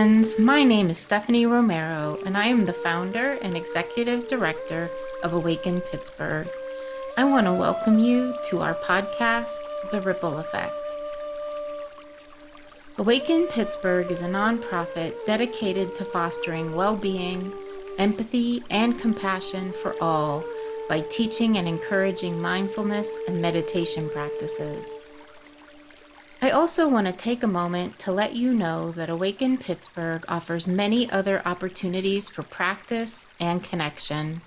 friends. My name is Stephanie Romero, and I am the founder and executive director of Awaken Pittsburgh. I want to welcome you to our podcast, The Ripple Effect. Awaken Pittsburgh is a nonprofit dedicated to fostering well-being, empathy, and compassion for all by teaching and encouraging mindfulness and meditation practices. I also want to take a moment to let you know that Awaken Pittsburgh offers many other opportunities for practice and connection.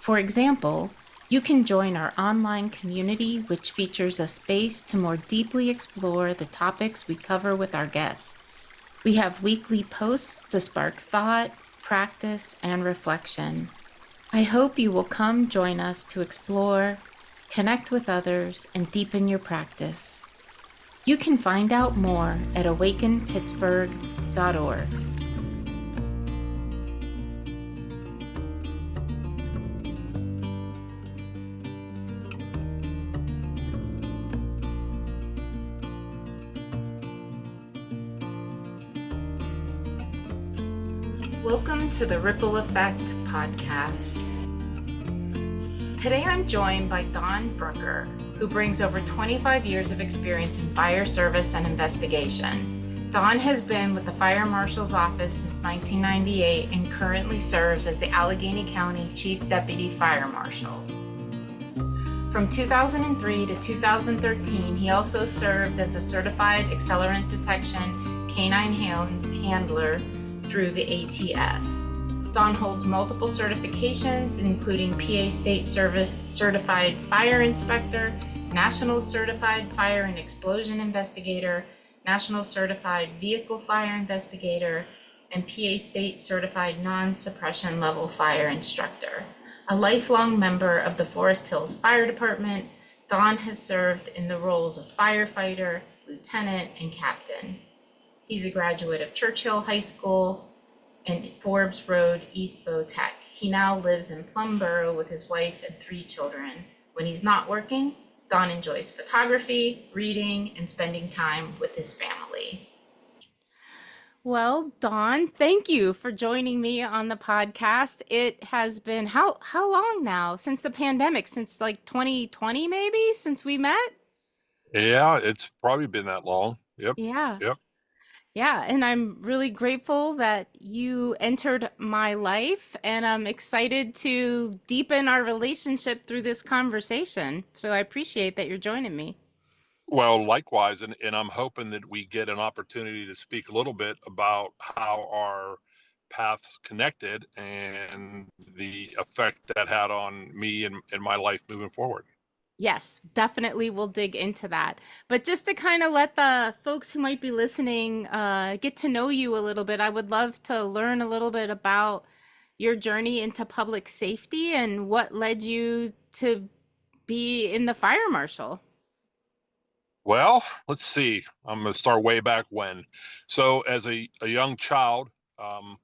For example, you can join our online community, which features a space to more deeply explore the topics we cover with our guests. We have weekly posts to spark thought, practice, and reflection. I hope you will come join us to explore, connect with others, and deepen your practice. You can find out more at awakenpittsburgh.org. Welcome to the Ripple Effect podcast. Today I'm joined by Don Brucker, who brings over 25 years of experience in fire service and investigation. Don has been with the Fire Marshal's Office since 1998 and currently serves as the Allegheny County Chief Deputy Fire Marshal. From 2003 to 2013, he also served as a certified accelerant detection canine handler through the ATF. Don holds multiple certifications, including PA State Service Certified Fire Inspector, National Certified Fire and Explosion Investigator, National Certified Vehicle Fire Investigator, and PA State Certified Non-Suppression Level Fire Instructor. A lifelong member of the Forest Hills Fire Department, Don has served in the roles of firefighter, lieutenant, and captain. He's a graduate of Churchill High School and Forbes Road, Eastville Tech. He now lives in Plumboro with his wife and 3 children. When he's not working, Don enjoys photography, reading, and spending time with his family. Well, Don, thank you for joining me on the podcast. It has been how long now since the pandemic? Since like 2020 maybe, since we met? Yeah, it's probably been that long. Yep. Yeah. Yep. Yeah, and I'm really grateful that you entered my life, and I'm excited to deepen our relationship through this conversation. So I appreciate that you're joining me. Well, likewise, and I'm hoping that we get an opportunity to speak a little bit about how our paths connected and the effect that had on me and my life moving forward. Yes, definitely we'll dig into that. But just to kind of let the folks who might be listening get to know you a little bit, I would love to learn a little bit about your journey into public safety and what led you to be in the fire marshal. Well, let's see. I'm going to start way back when. So, as a young child, um,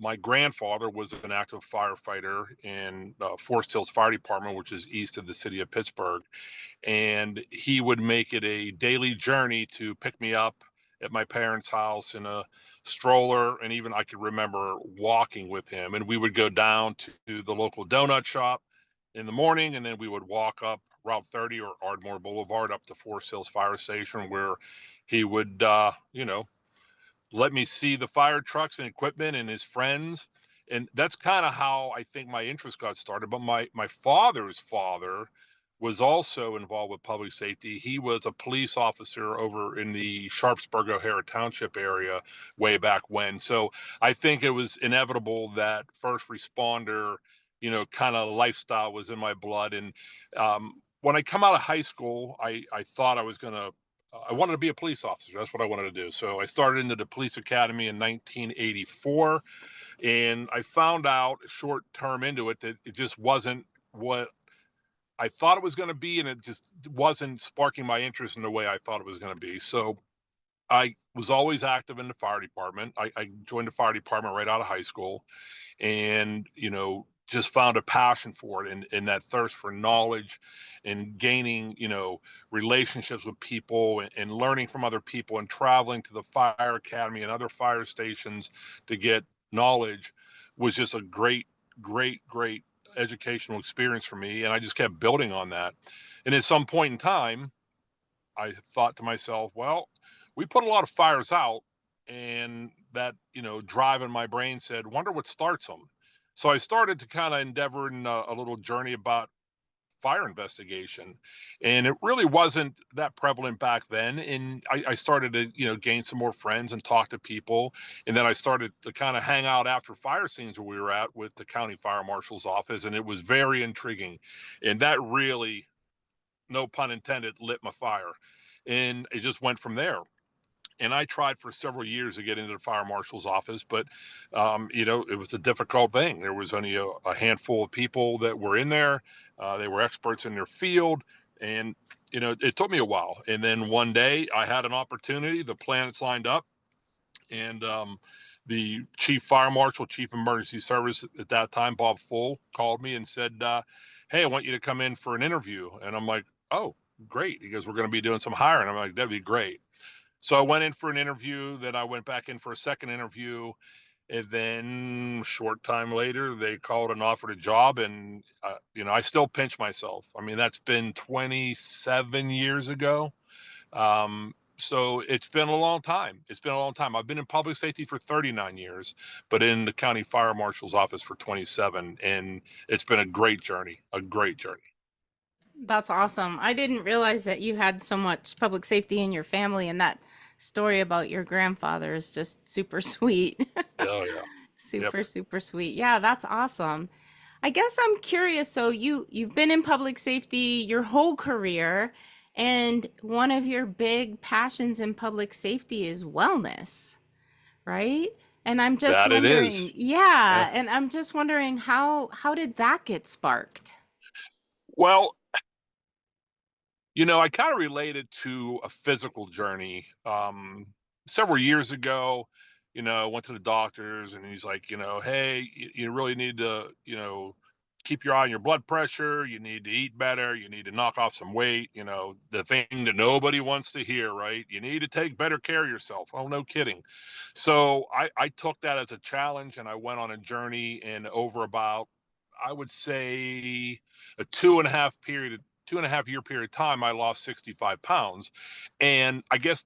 my grandfather was an active firefighter in Forest Hills Fire Department, which is east of the city of Pittsburgh. And he would make it a daily journey to pick me up at my parents' house in a stroller. And even I could remember walking with him. And we would go down to the local donut shop in the morning, and then we would walk up Route 30 or Ardmore Boulevard up to Forest Hills Fire Station, where he would, let me see the fire trucks and equipment and his friends. And that's kind of how I think my interest got started. But my father's father was also involved with public safety. He was a police officer over in the Sharpsburg, O'Hara Township area way back when. So I think it was inevitable that first responder, kind of lifestyle was in my blood. And when I come out of high school, I thought I wanted to be a police officer. That's what I wanted to do. So I started into the police academy in 1984, and I found out short term into it that it just wasn't what I thought it was going to be, and it just wasn't sparking my interest in the way I thought it was going to be. So I was always active in the fire department. I joined the fire department right out of high school, and just found a passion for it, and that thirst for knowledge and gaining, relationships with people, and learning from other people, and traveling to the fire academy and other fire stations to get knowledge was just a great, great, great educational experience for me. And I just kept building on that. And at some point in time, I thought to myself, well, we put a lot of fires out, and that, drive in my brain said, wonder what starts them. So I started to kind of endeavor in a little journey about fire investigation, and it really wasn't that prevalent back then. And I started to, gain some more friends and talk to people. And then I started to kind of hang out after fire scenes where we were at with the county fire marshal's office, and it was very intriguing. And that really, no pun intended, lit my fire. And it just went from there. And I tried for several years to get into the fire marshal's office, but it was a difficult thing. There was only a handful of people that were in there. They were experts in their field, and it took me a while. And then one day I had an opportunity. The planets lined up, and the chief fire marshal, chief emergency service at that time, Bob Full, called me and said, "Hey, I want you to come in for an interview." And I'm like, "Oh, great!" He goes, "We're going to be doing some hiring." I'm like, "That'd be great." So I went in for an interview, then I went back in for a second interview, and then short time later, they called and offered a job. And, I still pinch myself. I mean, that's been 27 years ago. So it's been a long time. It's been a long time. I've been in public safety for 39 years, but in the county fire marshal's office for 27. And it's been a great journey, a great journey. That's awesome. I didn't realize that you had so much public safety in your family, and that story about your grandfather is just super sweet. Oh, yeah. Yep. Super, super sweet. Yeah, that's awesome. I guess I'm curious. So you've been in public safety your whole career, and one of your big passions in public safety is wellness, right? And I'm just That it wondering, is. Yeah. yeah, and I'm just wondering how did that get sparked? Well, I kind of related to a physical journey. Several years ago, I went to the doctors, and he's like, hey, you really need to, keep your eye on your blood pressure. You need to eat better. You need to knock off some weight. The thing that nobody wants to hear, right? You need to take better care of yourself. Oh, no kidding. So I took that as a challenge, and I went on a journey. And over about, I would say, a 2.5 year period of time, I lost 65 pounds. And I guess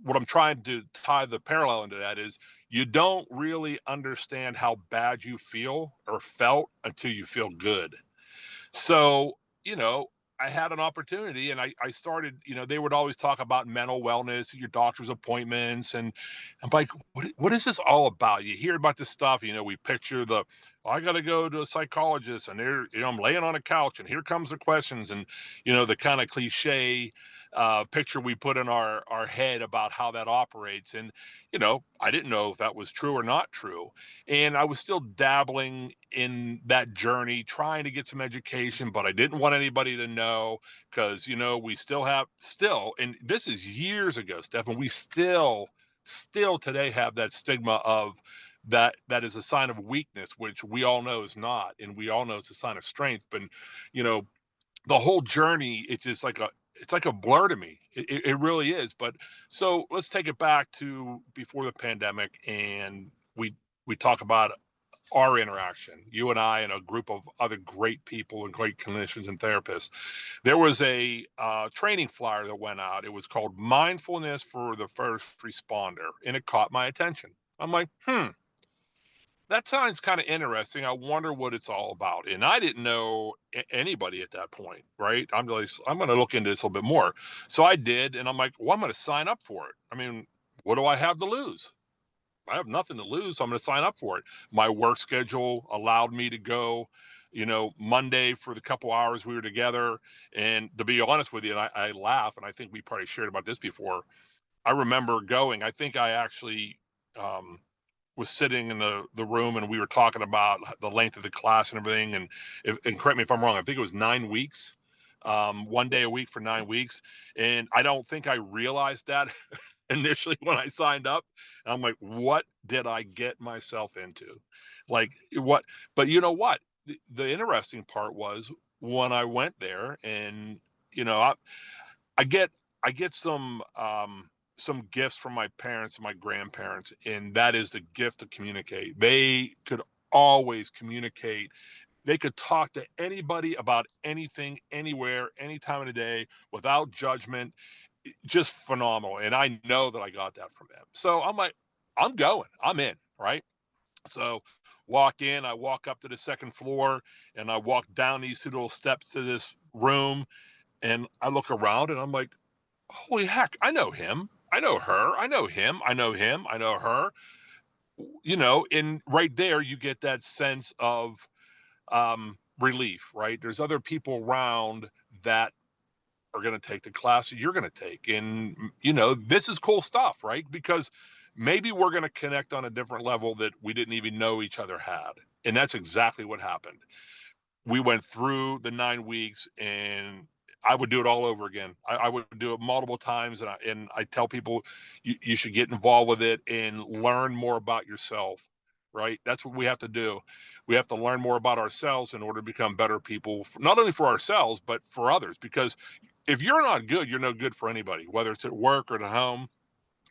what I'm trying to tie the parallel into that is, you don't really understand how bad you feel or felt until you feel good. So, I had an opportunity, and I started, they would always talk about mental wellness, your doctor's appointments. And I'm like, what is this all about? You hear about this stuff, we picture I got to go to a psychologist, and there, I'm laying on a couch, and here comes the questions, and, the kind of cliche picture we put in our head about how that operates. And, I didn't know if that was true or not true. And I was still dabbling in that journey, trying to get some education, but I didn't want anybody to know, because, we still, and this is years ago, Stefan, we still today have that stigma of that is a sign of weakness, which we all know is not, and we all know it's a sign of strength. But, you know, the whole journey, it's like a blur to me. It really is. But so let's take it back to before the pandemic, and we talk about our interaction, you and I, and a group of other great people and great clinicians and therapists. There was a training flyer that went out. It was called Mindfulness for the First Responder, and it caught my attention. I'm like, that sounds kind of interesting. I wonder what it's all about. And I didn't know anybody at that point, right? I'm like, I'm going to look into this a little bit more. So I did, and I'm like, well, I'm going to sign up for it. I mean, what do I have to lose? I have nothing to lose, so I'm going to sign up for it. My work schedule allowed me to go, Monday for the couple hours we were together. And to be honest with you, and I laugh, and I think we probably shared about this before. I remember going. I think I actually was sitting in the room, and we were talking about the length of the class and everything. And correct me if I'm wrong, I think it was 9 weeks, one day a week for 9 weeks. And I don't think I realized that initially when I signed up. And I'm like, what did I get myself into? Like, what? But you know what? the interesting part was when I went there, and you know, I get I get some gifts from my parents and my grandparents, and that is the gift to communicate. They could always communicate. They could talk to anybody about anything, anywhere, any time of the day, without judgment. Just phenomenal. And I know that I got that from them. So I'm like, I'm going. I'm in, right? So I walk up to the second floor, and I walk down these two little steps to this room, and I look around and I'm like, holy heck, I know him. I know her. I know him. I know him. I know her. And right there you get that sense of relief, right? There's other people around that are going to take the class that you're going to take. And, this is cool stuff, right? Because maybe we're going to connect on a different level that we didn't even know each other had. And that's exactly what happened. We went through the 9 weeks, and I would do it all over again. I would do it multiple times. And I tell people you should get involved with it and learn more about yourself, right? That's what we have to do. We have to learn more about ourselves in order to become better people, not only for ourselves, but for others. Because if you're not good, you're no good for anybody, whether it's at work or at home.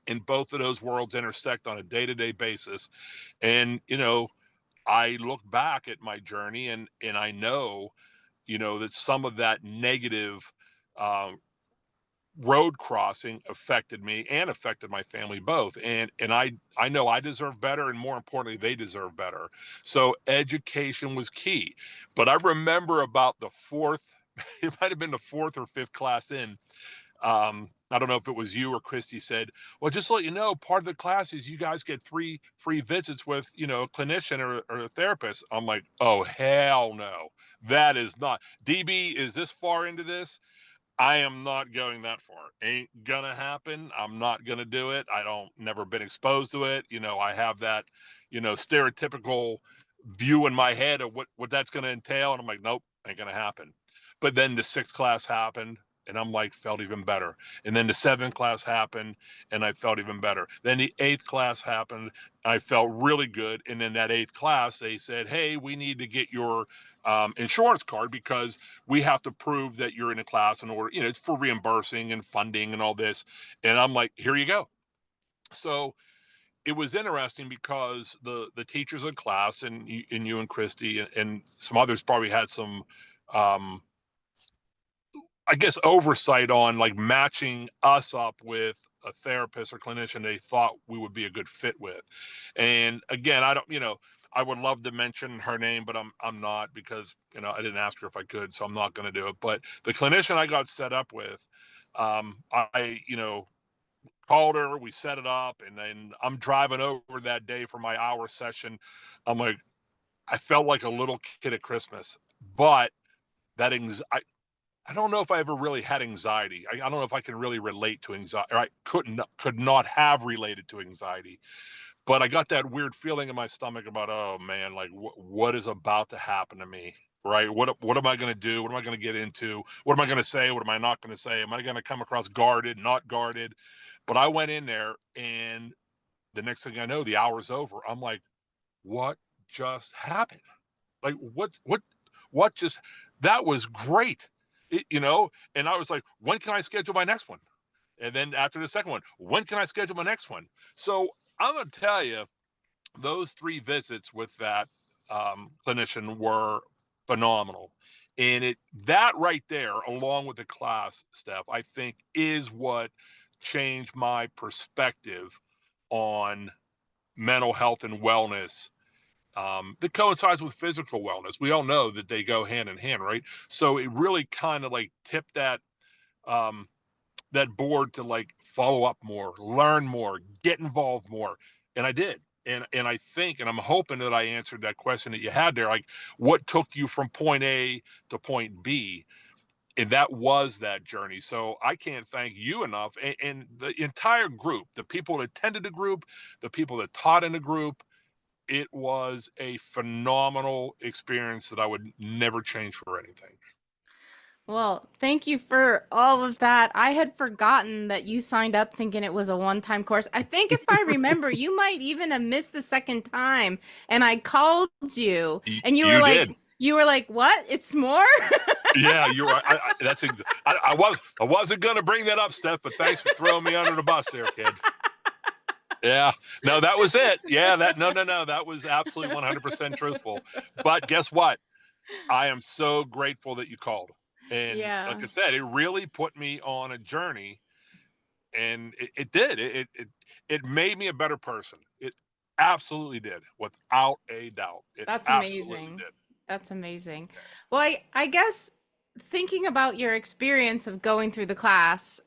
And both of those worlds intersect on a day-to-day basis. And, I look back at my journey, and I know, that some of that negative um, road crossing affected me and affected my family both. And I know I deserve better, and more importantly, they deserve better. So education was key. But I remember about the fourth, it might have been the fourth or fifth class in, I don't know if it was you or Christy said, well, just to let you know, part of the class is you guys get 3 free visits with, a clinician or a therapist. I'm like, oh, hell no. That is not. DB is this far into this. I am not going that far. Ain't gonna happen. I'm not gonna do it. I don't never been exposed to it. I have that, stereotypical view in my head of what that's gonna entail. And I'm like, nope, ain't gonna happen. But then the sixth class happened, and I'm like, felt even better. And then the seventh class happened, and I felt even better. Then the eighth class happened, I felt really good. And then that eighth class, they said, hey, we need to get your insurance card, because we have to prove that you're in a class in order, it's for reimbursing and funding and all this. And I'm like, here you go. So it was interesting because the teachers in class, and you and Christy and some others probably had some um, I guess oversight on like matching us up with a therapist or clinician they thought we would be a good fit with. And again, I don't, I would love to mention her name, but I'm not, because I didn't ask her if I could, so I'm not going to do it. But the clinician I got set up with, I called her, we set it up, and then I'm driving over that day for my hour session. I'm like, I felt like a little kid at Christmas, but that I don't know if I ever really had anxiety. I don't know if I can really relate to anxiety, or I could not have related to anxiety. But I got that weird feeling in my stomach about, oh man, like what is about to happen to me, right? What am I going to do? What am I going to get into? What am I going to say? What am I not going to say? Am I going to come across guarded, not guarded? But I went in there, and the next thing I know, the hour's over. I'm like, what just happened? Like what just, that was great. And I was like, when can I schedule my next one? And then after the second one, when can I schedule my next one? So I'm going to tell you, those 3 visits with that clinician were phenomenal. And that right there, along with the class, Steph, I think is what changed my perspective on mental health and wellness, that coincides with physical wellness. We all know that they go hand in hand, right? So it really kind of like tipped um, that board to like follow up more, learn more, get involved more, and I did. And I think, and I'm hoping that I answered that question that you had there, like what took you from point A to point B, and that was that journey. So I can't thank you enough, and the entire group, the people that attended the group, the people that taught in the group. It was a phenomenal experience that I would never change for anything. Well, thank you for all of that. I had forgotten that you signed up thinking it was a one-time course. I think if I remember, you might even have missed the second time. And I called you, and you were You like, did. You were like, what? It's more? Yeah, you're right. I wasn't going to bring that up, Steph, but thanks for throwing me under the bus there, kid. Yeah, no, that was it. Yeah, no, that was absolutely 100% truthful. But guess what? I am so grateful that you called. And like Yeah. I said, it really put me on a journey, and it did. It made me a better person. It absolutely did, without a doubt. It That's absolutely amazing. did. That's amazing. Well, I guess thinking about your experience of going through the class,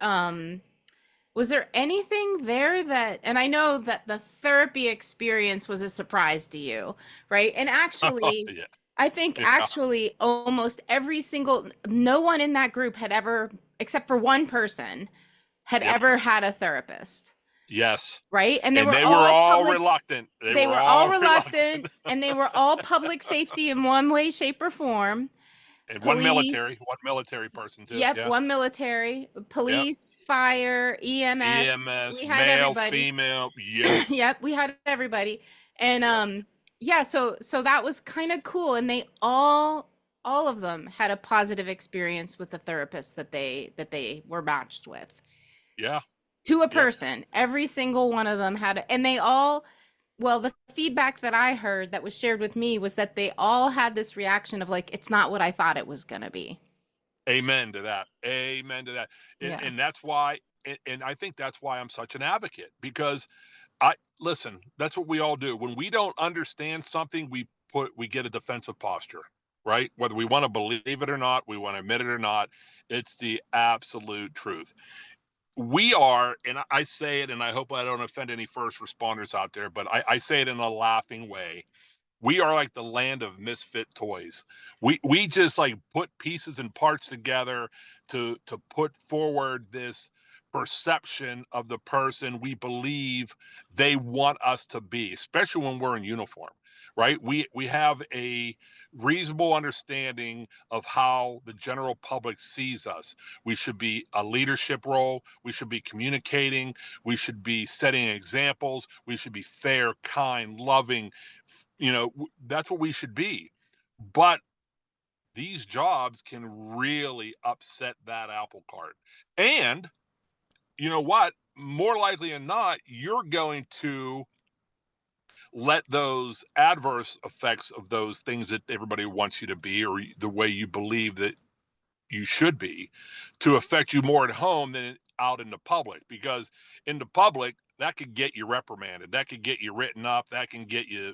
was there anything there that, and I know that the therapy experience was a surprise to you, right? And actually, Yeah, I think yeah, actually almost every single, no one in that group had ever, except for one person, had yep, ever had a therapist, yes. right? And they And were they were all all public, reluctant. They they were were all all reluctant, reluctant. and they were all public safety in one way, shape, or form. And Police, one military person too. yep, Yeah. one military, Yep. police, fire, EMS. EMS, We had male, everybody. female. Yep. Yep, we had everybody. And Yep. yeah, so that was kind of cool. And they all of them had a positive experience with the therapist that they were matched with. Yeah. To a Yep. person, every single one of them had, and they all, well, the feedback that I heard that was shared with me was that they all had this reaction of like, it's not what I thought it was gonna be. Amen to that. Amen to that. Yeah. And that's why, and I think that's why I'm such an advocate, because I listen, that's what we all do. When we don't understand something, we get a defensive posture, right? Whether we want to believe it or not, we want to admit it or not, it's the absolute truth. We are, and I say it, and I hope I don't offend any first responders out there, but I say it in a laughing way. We are like the land of misfit toys. We just like put pieces and parts together to put forward this perception of the person we believe they want us to be, especially when we're in uniform, right? We have a reasonable understanding of how the general public sees us. We should be a leadership role, we should be communicating, we should be setting examples, we should be fair, kind, loving, that's what we should be. But these jobs can really upset that apple cart. And you know what? More likely than not, you're going to let those adverse effects of those things that everybody wants you to be, or the way you believe that you should be, to affect you more at home than out in the public. Because in the public, that could get you reprimanded, that could get you written up, that can get you,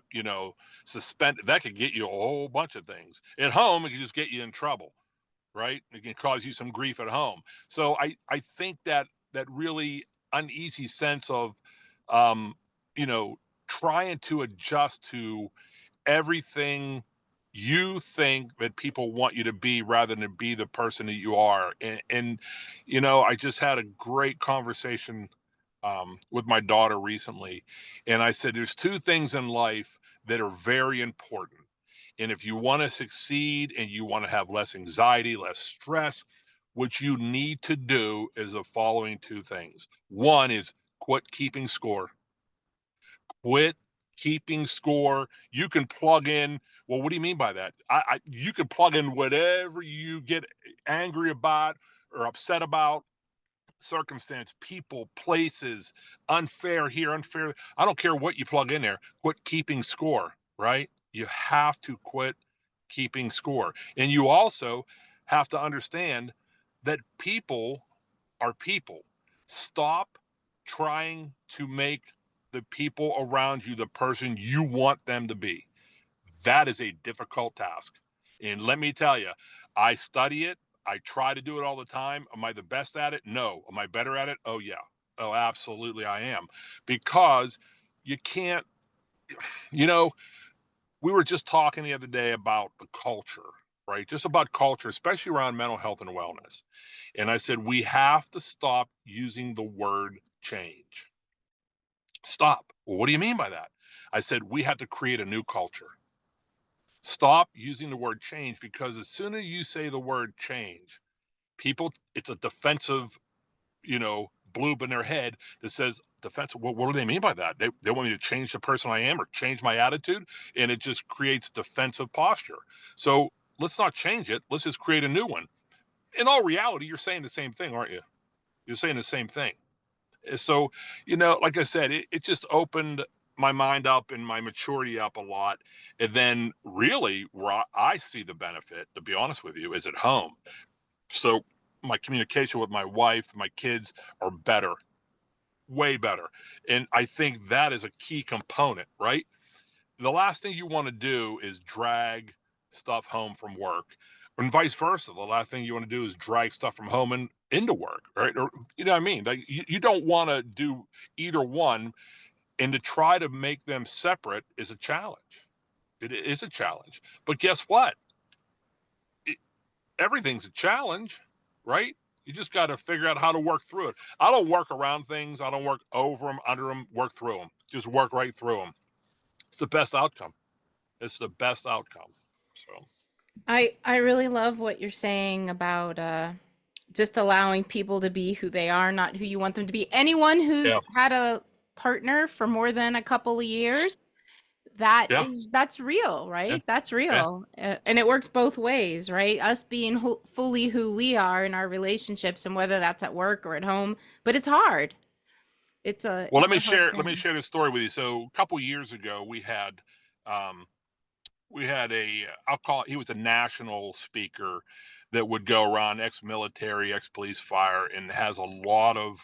suspended, that could get you a whole bunch of things. At home, it can just get you in trouble, right? It can cause you some grief at home. So I think that really uneasy sense of, um, you know, trying to adjust to everything you think that people want you to be rather than be the person that you are. And I just had a great conversation with my daughter recently, and I said there's two things in life that are very important. And if you want to succeed and you want to have less anxiety, less stress, what you need to do is the following two things. One is quit keeping score. Quit keeping score. You can plug in. Well, what do you mean by that? You can plug in whatever you get angry about or upset about, circumstance, people, places, unfair here, unfair. I don't care what you plug in there. Quit keeping score, right? You have to quit keeping score. And you also have to understand that people are people. Stop trying to make the people around you the person you want them to be. That is a difficult task. And let me tell you, I study it. I try to do it all the time. Am I the best at it? No. Am I better at it? Oh, yeah. Oh, absolutely, I am. Because you can't, you know, we were just talking the other day about the culture, right? Just about culture, especially around mental health and wellness. And I said, we have to stop using the word change. Stop. Well, what do you mean by that? I said, we have to create a new culture. Stop using the word change, because as soon as you say the word change, people, it's a defensive, bloob in their head that says defensive. What do they mean by that? They want me to change the person I am or change my attitude, and it just creates defensive posture. So let's not change it. Let's just create a new one. In all reality, you're saying the same thing, aren't you? You're saying the same thing. So, like I said, it just opened my mind up and my maturity up a lot. And then really where I see the benefit, to be honest with you, is at home. So my communication with my wife, my kids are better, way better. And I think that is a key component, right? The last thing you want to do is drag stuff home from work, and vice versa. The last thing you want to do is drag stuff from home and into work, right? Or you know what I mean? Like you don't want to do either one, and to try to make them separate is a challenge. It is a challenge. But guess what? It, everything's a challenge, right? You just got to figure out how to work through it. I don't work around things. I don't work over them, under them, work through them. Just work right through them. It's the best outcome. It's the best outcome. So I really love what you're saying about just allowing people to be who they are, not who you want them to be. Anyone yeah, who's had a partner for more than a couple of years, yeah, that's real, yeah, right? That's yeah. real. And it works both ways, right? Us being fully who we are in our relationships, and whether that's at work or at home, but it's hard. Well, It's a hard let me thing. share this story with you. So a couple years ago, um, we had I'll call it, he was a national speaker that would go around, ex-military, ex-police, fire, and has a lot of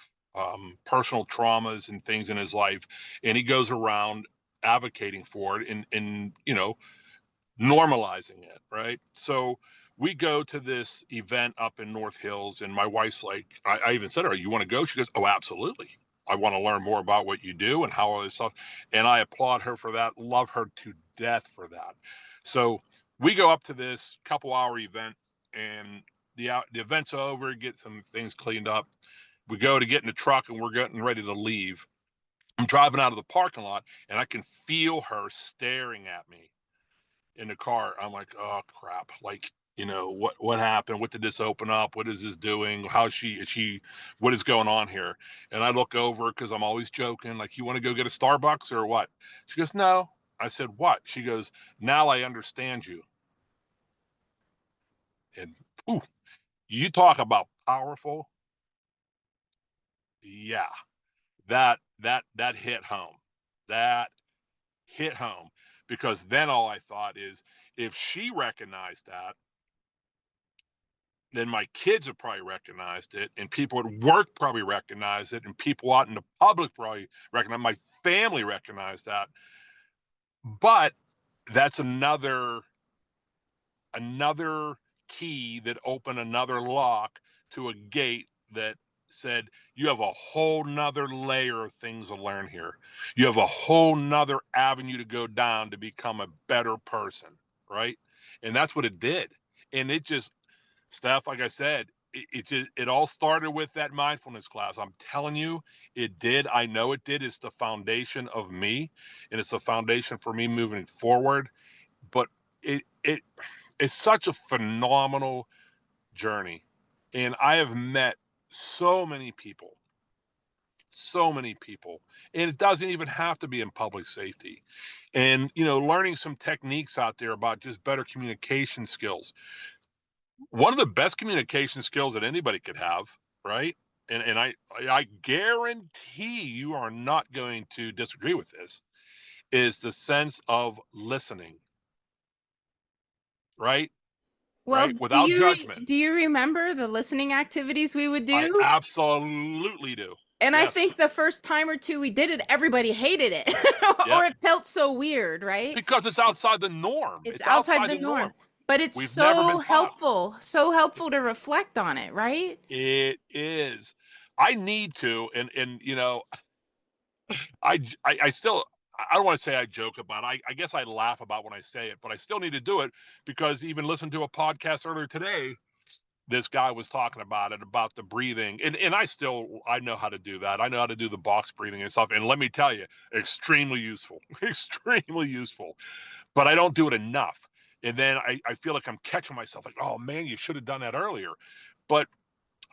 personal traumas and things in his life, and he goes around advocating for it and normalizing it, right? So we go to this event up in North Hills, and my wife's like, I even said to her, "You want to go?" She goes, "Oh, absolutely. I want to learn more about what you do and how all this stuff." And I applaud her for that, love her to death for that. So we go up to this couple-hour event, and the event's over, get some things cleaned up. We go to get in the truck, and we're getting ready to leave. I'm driving out of the parking lot, and I can feel her staring at me in the car. I'm like, oh crap! Like, what happened? What did this open up? What is this doing? How is she? What is going on here? And I look over because I'm always joking. Like, you want to go get a Starbucks or what? She goes, no. I said, what? She goes, now I understand you. And ooh, you talk about powerful. Yeah, that hit home. That hit home because then all I thought is if she recognized that, then my kids have probably recognized it, and people at work probably recognized it, and people out in the public probably recognize. My family recognized that. But that's another key that opened another lock to a gate that said you have a whole nother layer of things to learn here. You have a whole nother avenue to go down to become a better person, right? And that's what it did. And it just, Steph, like I said, it all started with that mindfulness class. I'm telling you, it did. I know it did. It's the foundation of me, and it's the foundation for me moving forward. But it's such a phenomenal journey, and I have met so many people, so many people, and it doesn't even have to be in public safety. And learning some techniques out there about just better communication skills, one of the best communication skills that anybody could have, right? And I guarantee you are not going to disagree with this, is the sense of listening, right? Well, Right? Without judgment. do you remember the listening activities we would I do? absolutely do. And I Yes. think the first time or two we did it, everybody hated it, or Yep. it felt so weird, right? Because it's outside the norm. It's It's outside outside the the norm. norm, but it's We've never been taught. so helpful to reflect on it, right? It is. I need to, and I still, I don't want to say I joke about it. I guess I laugh about when I say it, but I still need to do it because even listened to a podcast earlier today. This guy was talking about it, about the breathing, and I know how to do that. I know how to do the box breathing and stuff. And let me tell you, extremely useful, extremely useful. But I don't do it enough. And then I feel like I'm catching myself like, oh man, you should have done that earlier. But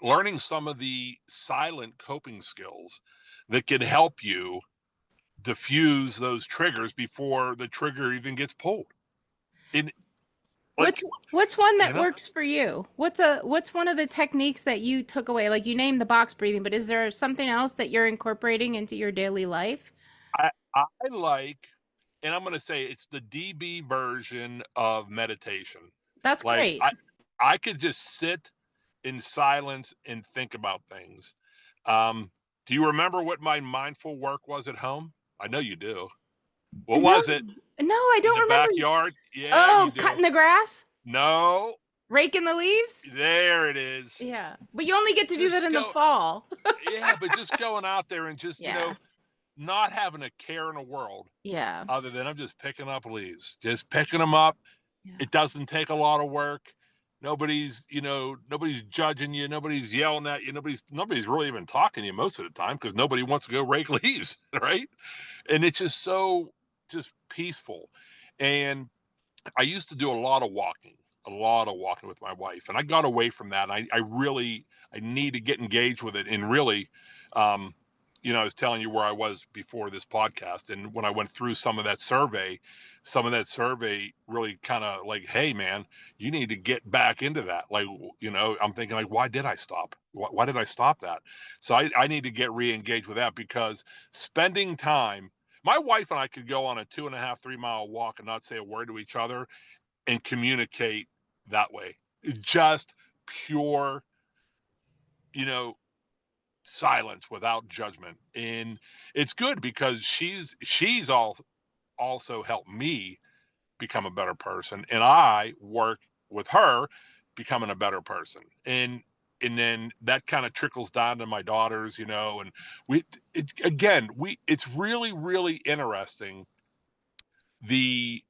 learning some of the silent coping skills that can help you diffuse those triggers before the trigger even gets pulled. In like, What's one you that know, works for you? What's one of the techniques that you took away? Like you named the box breathing, but is there something else that you're incorporating into your daily life? I like, and I'm going to say it's the DB version of meditation. That's Like great. I could just sit in silence and think about things. Um, do you remember what my mindful work was at home? I know you do. What No, was it? no, I In don't the remember. backyard? Yeah, you Oh, do. cutting the grass, No, raking the leaves. there it is. Yeah, but you only get to do that Just in the go. fall. Yeah, but just going out there and just, Yeah, not having a care in the world yeah, other than I'm just picking up leaves, just picking them up. yeah. It doesn't take a lot of work. Nobody's judging you. Nobody's yelling at you. Nobody's really even talking to you most of the time because nobody wants to go rake leaves, right? And it's just so just peaceful. And I used to do a lot of walking with my wife, and I got away from that. I need to get engaged with it. And really, um, I was telling you where I was before this podcast, and when I went through some of that survey really kind of like, hey man, you need to get back into that. Like, I'm thinking like, why did I stop? Why did I stop that? So I need to get re-engaged with that because spending time my wife and I could go on a 2.5, 3 mile walk and not say a word to each other and communicate that way. Just pure, you know, silence without judgment. And it's good because she's also helped me become a better person. And I work with her becoming a better person. And then that kind of trickles down to my daughters, and it's really, really interesting the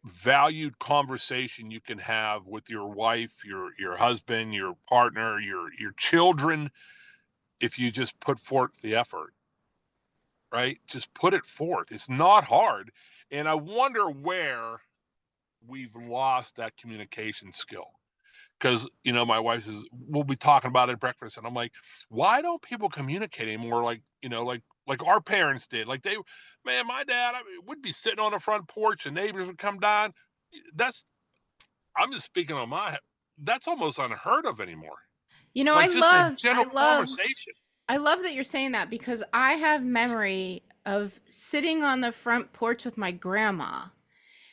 valued conversation you can have with your wife, your husband, your partner, your children if you just put forth the effort, right? Just put it forth. It's not hard. And I wonder where we've lost that communication skill. Because my wife says we'll be talking about it at breakfast, and I'm like, why don't people communicate anymore? Like our parents did. Man, my dad would be sitting on the front porch, and neighbors would come down. That's I'm just speaking on my. That's almost unheard of anymore. You know, Like just a general conversation. I love that you're saying that because I have memory of sitting on the front porch with my grandma.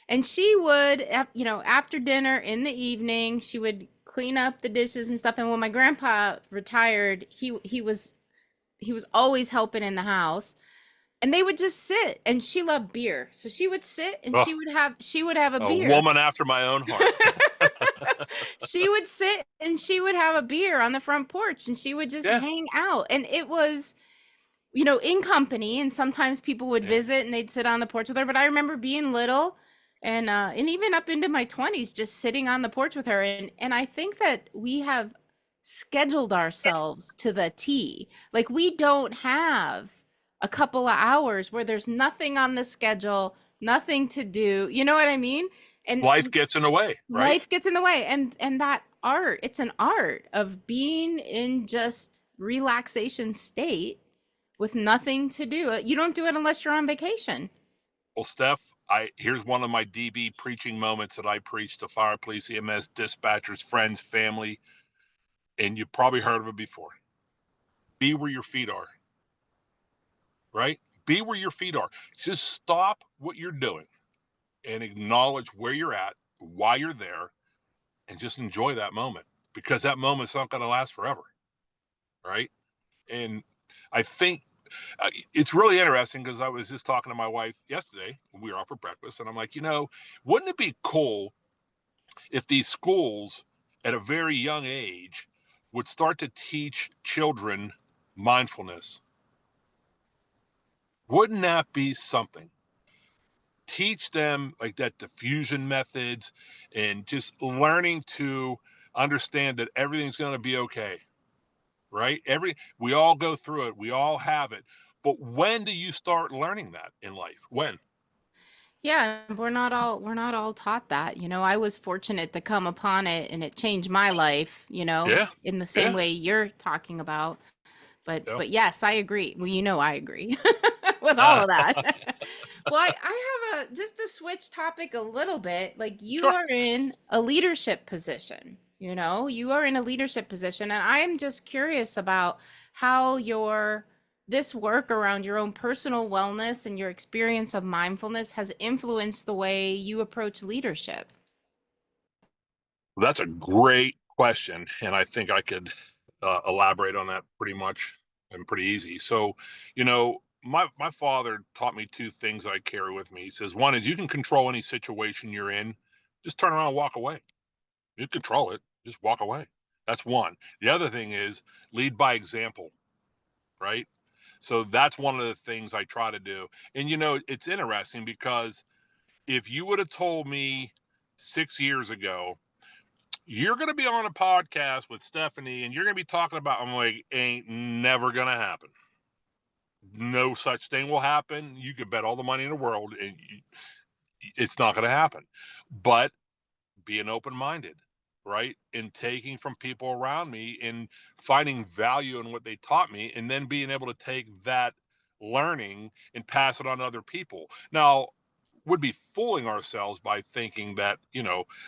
And she would, after dinner in the evening, she would clean up the dishes and stuff. And when my grandpa retired, he was always helping in the house. And they would just sit, and she loved beer. So she would sit and Oh, she would have a a beer. woman after my own heart. She would sit and she would have a beer on the front porch and she would just Yeah, hang out. And it was, in company, and sometimes people would yeah. visit and they'd sit on the porch with her. But I remember being little and even up into my 20s just sitting on the porch with her. And I think that we have scheduled ourselves to the T. Like we don't have a couple of hours where there's nothing on the schedule, nothing to do. You know what I mean? And Life gets in the way, right? life gets in the way. And that art, it's an art of being in just relaxation state with nothing to do. You don't do it unless you're on vacation. Well, Steph, here's one of my DB preaching moments that I preach to fire, police, EMS, dispatchers, friends, family, and you've probably heard of it before. Be where your feet are, right? Be where your feet are. Just stop what you're doing and acknowledge where you're at, why you're there, and just enjoy that moment because that moment's not going to last forever, right? And I think it's really interesting because I was just talking to my wife yesterday when we were out for breakfast, and I'm like, wouldn't it be cool if these schools at a very young age would start to teach children mindfulness? Wouldn't that be something? Teach them like that diffusion methods and just learning to understand that everything's going to be okay, right? We all go through it, we all have it. But when do you start learning that in life? When? Yeah, we're not all taught that. I was fortunate to come upon it and it changed my life, Yeah, in the same yeah, way you're talking about. But yeah. but yes, I agree. Well, I agree with all of that. Well, I have just to switch topic a little bit. Like you Sure. are in a leadership position, you are in a leadership position, and I am just curious about how your this work around your own personal wellness and your experience of mindfulness has influenced the way you approach leadership. That's a great question, and I think I could elaborate on that pretty much and pretty easy. So, my father taught me two things I carry with me. He says, one is you can control any situation you're in, just turn around and walk away. You control it, just walk away. That's one. The other thing is lead by example, right? So that's one of the things I try to do. And it's interesting because if you would have told me 6 years ago you're going to be on a podcast with Stephanie and you're going to be talking about, I'm like, ain't never going to happen. No such thing will happen. You could bet all the money in the world and it's not going to happen. But being open minded, right? And taking from people around me and finding value in what they taught me and then being able to take that learning and pass it on to other people. Now, would be fooling ourselves by thinking that,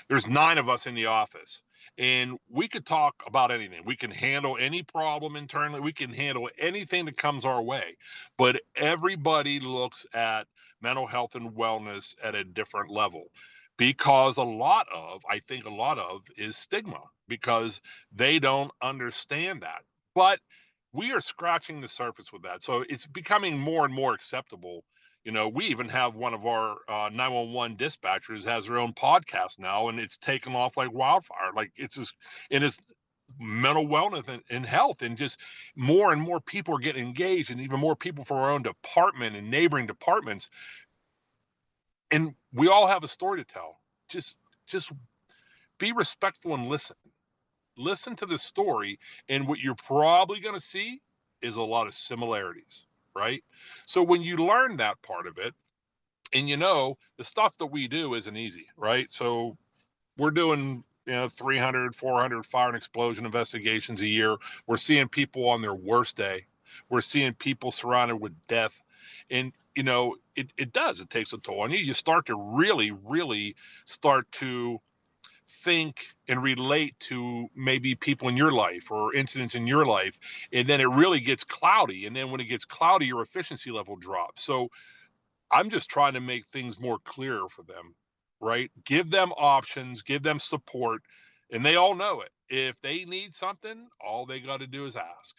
there's 9 of us in the office and we could talk about anything. We can handle any problem internally. We can handle anything that comes our way. But everybody looks at mental health and wellness at a different level because I think a lot of is stigma because they don't understand that. But we are scratching the surface with that. So it's becoming more and more acceptable. We even have one of our 911 dispatchers has their own podcast now, and it's taken off like wildfire. Like it's just, and it's mental wellness and health, and just more and more people are getting engaged, and even more people from our own department and neighboring departments. And we all have a story to tell. Just be respectful and listen. Listen to the story, and what you're probably going to see is a lot of similarities, right? So when you learn that part of it, and the stuff that we do isn't easy, right? So we're doing 300 400 fire and explosion investigations a year. We're seeing people on their worst day. We're seeing people surrounded with death. And it takes a toll on you. You start to really start to think and relate to maybe people in your life or incidents in your life, and then it really gets cloudy, and then when it gets cloudy your efficiency level drops. So I'm just trying to make things more clear for them, right? Give them options, give them support, and they all know it. If they need something, all they got to do is ask.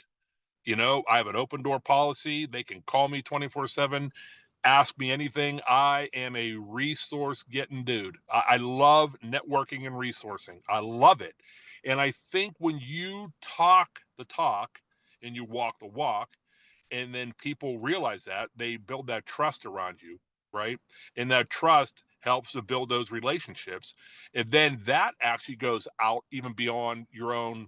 I have an open door policy. They can call me 24/7, ask me anything. I am a resource getting dude. I love networking and resourcing. I love it. And I think when you talk the talk and you walk the walk, and then people realize that, they build that trust around you, right? And that trust helps to build those relationships. And then that actually goes out even beyond your own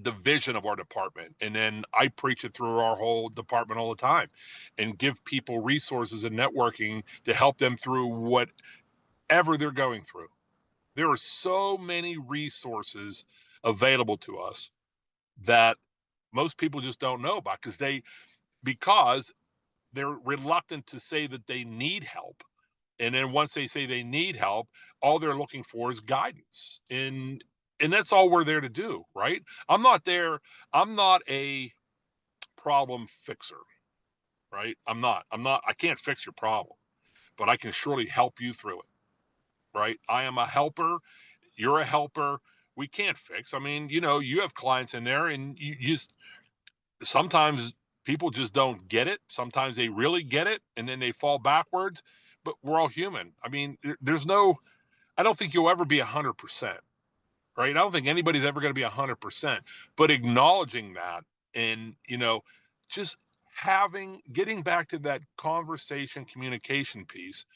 the vision of our department. And then I preach it through our whole department all the time and give people resources and networking to help them through whatever they're going through. There are so many resources available to us that most people just don't know about because they're reluctant to say that they need help. And then once they say they need help, all they're looking for is guidance. And that's all we're there to do, right? I'm not a problem fixer, right? I can't fix your problem, but I can surely help you through it, right? I am a helper. You're a helper. We can't fix. I mean, you have clients in there and you just sometimes people just don't get it. Sometimes they really get it and then they fall backwards, but we're all human. I mean, I don't think you'll ever be 100%, right? I don't think anybody's ever going to be 100%, but acknowledging that and, just getting back to that conversation communication piece,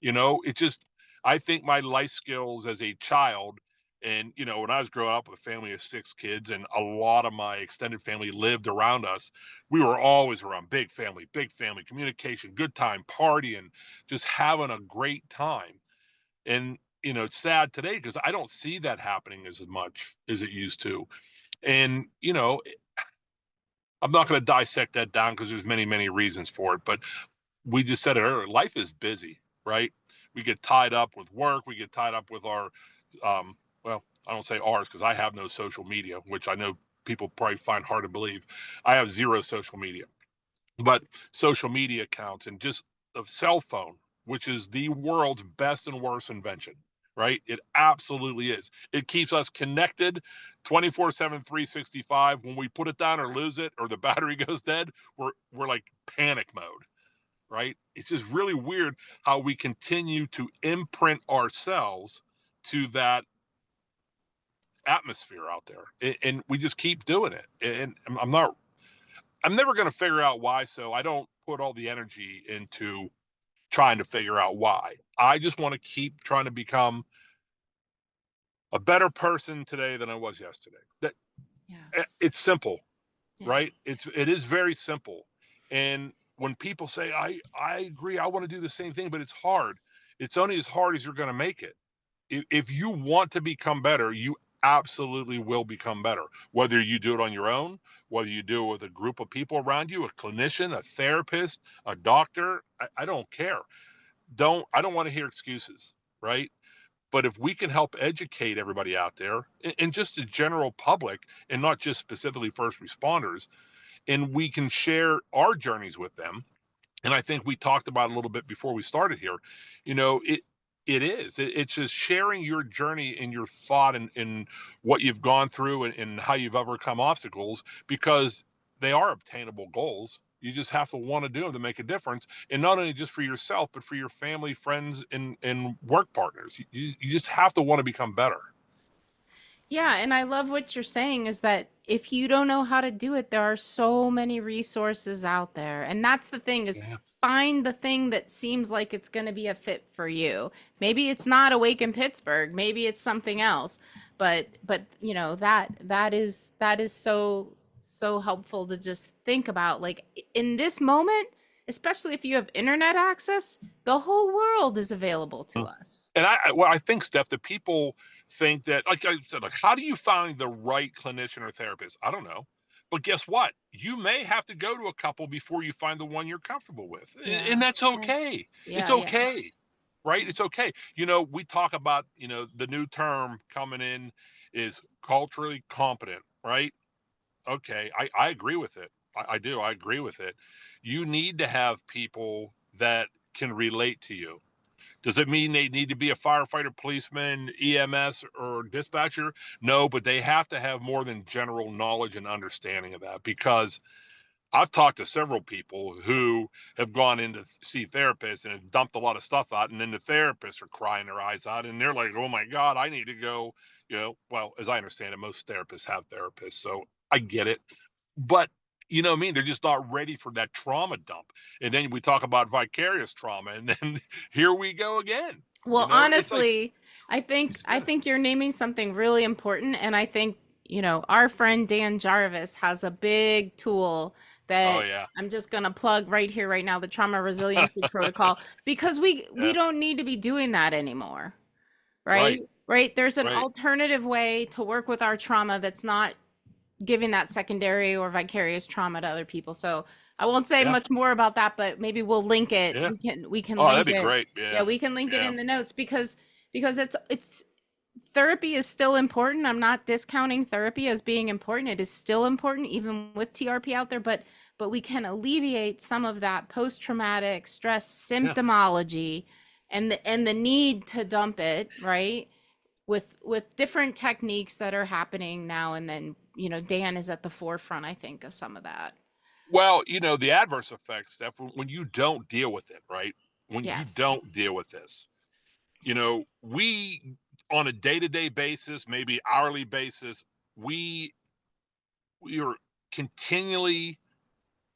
it just, I think my life skills as a child And, when I was growing up with a family of 6 kids and a lot of my extended family lived around us, we were always around big family, communication, good time, partying, just having a great time. And, it's sad today because I don't see that happening as much as it used to. And, I'm not going to dissect that down because there's many, many reasons for it. But we just said it earlier, life is busy, right? We get tied up with work. We get tied up with our, well, I don't say ours because I have no social media, which I know people probably find hard to believe. I have zero social media, but social media accounts and just a cell phone, which is the world's best and worst invention, right? It absolutely is. It keeps us connected 24/7, 365. When we put it down or lose it or the battery goes dead, we're like panic mode, right? It's just really weird how we continue to imprint ourselves to that atmosphere out there, and we just keep doing it. And I'm never going to figure out why. So I don't put all the energy into trying to figure out why. I just want to keep trying to become a better person today than I was yesterday. That Yeah. it's simple, Yeah. right? It is very simple. And when people say, I agree, I want to do the same thing, but it's hard. It's only as hard as you're going to make it. If you want to become better, you absolutely will become better. Whether you do it on your own, whether you do it with a group of people around you, a clinician, a therapist, a doctor, I don't care. I don't want to hear excuses, right? But if we can help educate everybody out there and just the general public and not just specifically first responders, and we can share our journeys with them. And I think we talked about it a little bit before we started here. It's just sharing your journey and your thought and what you've gone through and how you've overcome obstacles, because they are obtainable goals. You just have to want to do them to make a difference, and not only just for yourself, but for your family, friends, and work partners. You just have to want to become better. Yeah, and I love what you're saying is that if you don't know how to do it, there are so many resources out there. And that's the thing is Yeah. find the thing that seems like it's going to be a fit for you. Maybe it's not Awaken Pittsburgh, maybe it's something else. But that is so helpful to just think about like in this moment, especially if you have internet access, the whole world is available to us. And I think, Steph, that people think that, like I said, like, how do you find the right clinician or therapist? I don't know. But guess what? You may have to go to a couple before you find the one you're comfortable with. Yeah. And that's Yeah. okay. It's Yeah. okay. Right? It's okay. We talk about, the new term coming in is culturally competent, right? Okay. I agree with it. I do. I agree with it. You need to have people that can relate to you. Does it mean they need to be a firefighter, policeman, EMS, or dispatcher? No, but they have to have more than general knowledge and understanding of that, because I've talked to several people who have gone in to see therapists and have dumped a lot of stuff out, and then the therapists are crying their eyes out, and they're like, "Oh my God, I need to go." Well, as I understand it, most therapists have therapists, so I get it. But you know what I mean? They're just not ready for that trauma dump. And then we talk about vicarious trauma, and then here we go again. Well, It's like, honestly, I yeah. think you're naming something really important, and I think, our friend Dan Jarvis has a big tool Oh that yeah. I'm just gonna plug right here, right now, the trauma resiliency protocol, because we Yeah. don't need to be doing that anymore, right? Right. Right? There's an Right. alternative way to work with our trauma that's not giving that secondary or vicarious trauma to other people. So I won't say Yeah. much more about that, but maybe we'll link it. Yeah. We can Oh, that'd link be it. great. Yeah, Yeah. we can link it Yeah. in the notes because it's therapy is still important. I'm not discounting therapy as being important. It is still important even with TRP out there, but we can alleviate some of that post-traumatic stress Yeah. symptomology and the need to dump it, right? With different techniques that are happening now and then, Dan is at the forefront, I think, of some of that. Well, the adverse effects, Steph, when you don't deal with it, right? When you Yes. don't deal with this, we, on a day-to-day basis, maybe hourly basis, we we are continually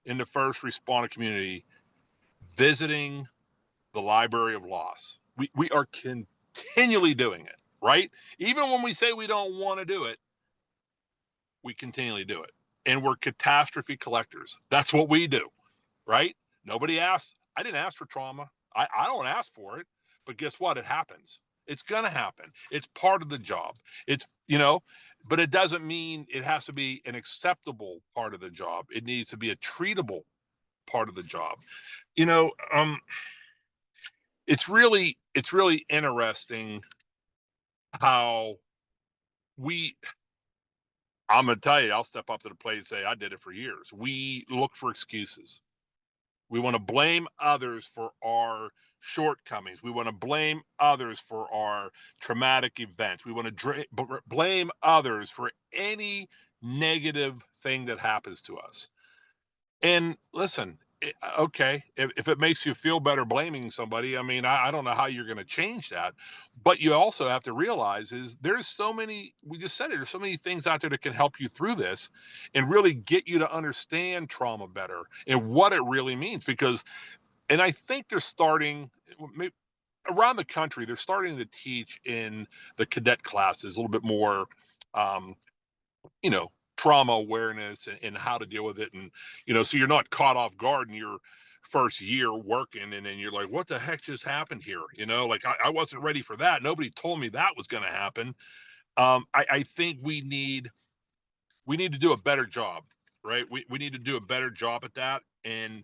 in the first responder community visiting the library of loss. We are continually doing it. right? Even when we say we don't want to do it, we continually do it. And we're catastrophe collectors. That's what we do, right? Nobody asks. I didn't ask for trauma. I don't ask for it. But guess what? It happens. It's going to happen. It's part of the job. But it doesn't mean it has to be an acceptable part of the job. It needs to be a treatable part of the job. You know, it's really interesting how we I'm gonna tell you, I'll step up to the plate and say I did it for years. We look for excuses. We want to blame others for our shortcomings. We want to blame others for our traumatic events. We want to blame others for any negative thing that happens to us. And listen, okay, if it makes you feel better blaming somebody, I mean, I don't know how you're going to change that. But you also have to realize is there's so many, we just said it, there's so many things out there that can help you through this and really get you to understand trauma better and what it really means. And I think they're starting, maybe, around the country, they're starting to teach in the cadet classes a little bit more, um, trauma awareness and how to deal with it. And, so you're not caught off guard in your first year working. And then you're like, what the heck just happened here? Like I wasn't ready for that. Nobody told me that was going to happen. I think we need to do a better job, right? We need to do a better job at that. And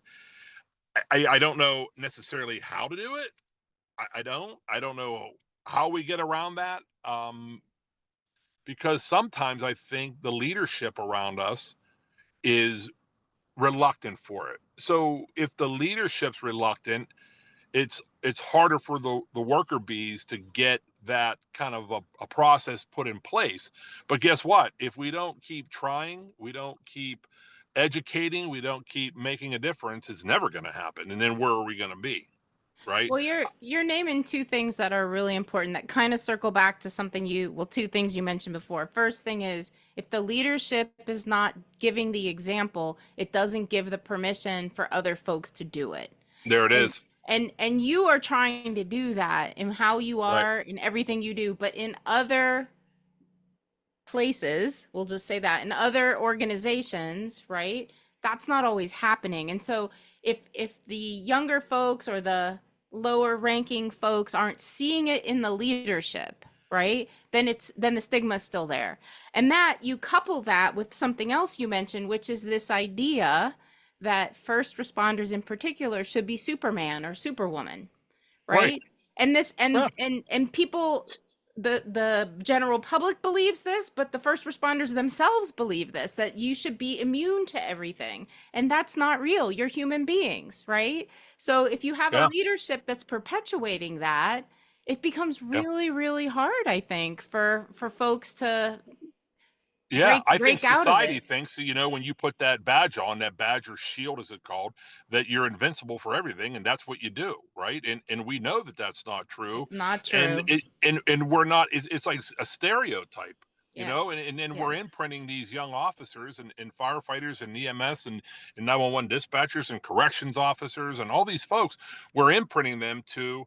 I don't know necessarily how to do it. I don't know how we get around that. Because sometimes I think the leadership around us is reluctant for it. So if the leadership's reluctant, it's harder for the worker bees to get that kind of a process put in place. But guess what? If we don't keep trying, we don't keep educating, we don't keep making a difference, it's never going to happen. And then where are we going to be? Right? Well, you're naming two things that are really important that kind of circle back to two things you mentioned before. First thing is if the leadership is not giving the example, it doesn't give the permission for other folks to do it. There it And is. and you are trying to do that in how you Right. are in everything you do, but in other places, we'll just say that, in other organizations, right? That's not always happening. And so if the younger folks or the lower ranking folks aren't seeing it in the leadership, right? Then the stigma is still there. And that you couple that with something else you mentioned, which is this idea that first responders in particular should be Superman or Superwoman, Right. right? And this Yeah. and people, the general public believes this, but the first responders themselves believe this, that you should be immune to everything. And that's not real. You're human beings, right? So if you have a Yeah. leadership that's perpetuating that, it becomes Yeah. really, really hard, I think, for folks to Yeah, break I think break out of society it. thinks, when you put that badge on, that badge or shield, as it called, that you're invincible for everything, and that's what you do, right? And we know that that's not true, Not and true. and we're not. It's like a stereotype, Yes. and then we're Yes. imprinting these young officers and firefighters and EMS and 911 dispatchers and corrections officers and all these folks. We're imprinting them to,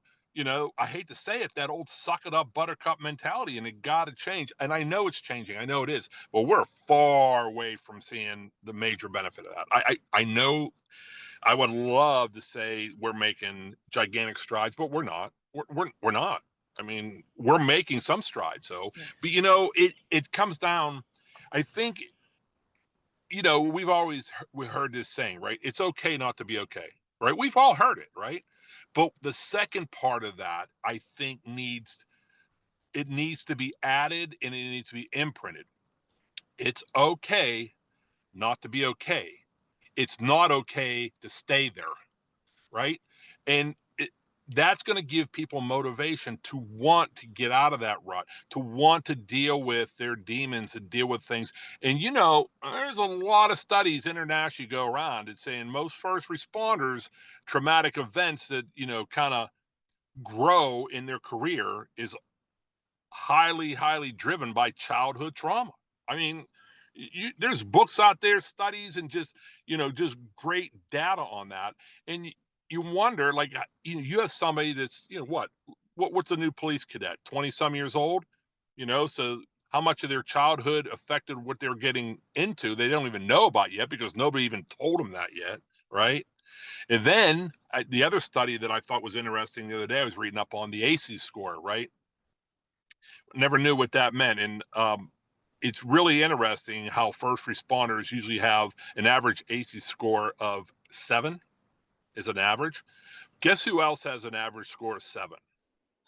I hate to say it, that old suck it up buttercup mentality, and it got to change. And I know it's changing. I know it is. But we're far away from seeing the major benefit of that. I know I would love to say we're making gigantic strides, but we're not. We're not. I mean, we're making some strides. So, Yeah. but it comes down. I think we heard this saying, right? It's okay not to be okay, right? We've all heard it, right? But the second part of that, I think, needs to be added and it needs to be imprinted. It's okay not to be okay. It's not okay to stay there, right? And that's going to give people motivation to want to get out of that rut, to want to deal with their demons and deal with things. And there's a lot of studies internationally go around and saying most first responders, traumatic events that kind of grow in their career is highly, highly driven by childhood trauma. I mean, there's books out there, studies, and just great data on that. And you wonder, like, you have somebody that's, what's a new police cadet, 20 some years old? So how much of their childhood affected what they're getting into, they don't even know about yet because nobody even told them that yet, right? And then the other study that I thought was interesting the other day, I was reading up on the ACEs score, right? Never knew what that meant. And it's really interesting how first responders usually have an average ACEs score of 7 is an average. Guess who else has an average score of 7?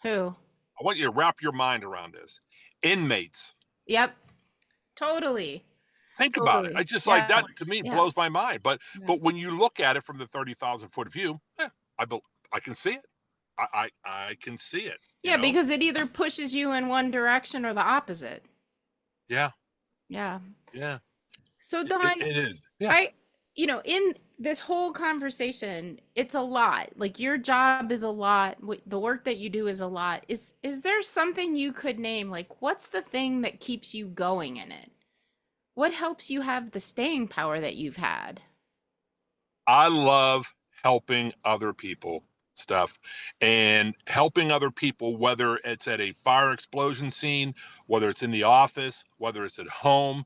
Who? I want you to wrap your mind around this. Inmates. Yep. Totally. Think about it. I Totally. just like Yeah. that to me Yeah. blows my mind. But Yeah. but when you look at it from the 30,000-foot view, I can see it. I can see it. Yeah, because it either pushes you in one direction or the opposite. Yeah. Yeah. Yeah. So Don, It is. Yeah. In this whole conversation, it's a lot. Like your job is a lot. The work that you do is a lot. Is there something you could name? Like, what's the thing that keeps you going in it? What helps you have the staying power that you've had? I love helping other people, stuff, and helping other people, whether it's at a fire explosion scene, whether it's in the office, whether it's at home.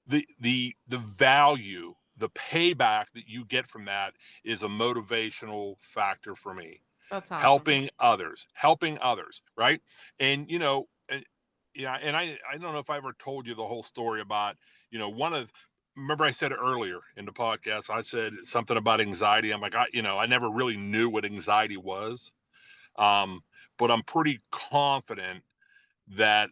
The value, the payback that you get from that is a motivational factor for me. That's awesome. Helping others, right? And yeah, and I don't know if I ever told you the whole story about, one of remember I said it earlier in the podcast, I said something about anxiety. I'm like, I never really knew what anxiety was. Um, but I'm pretty confident that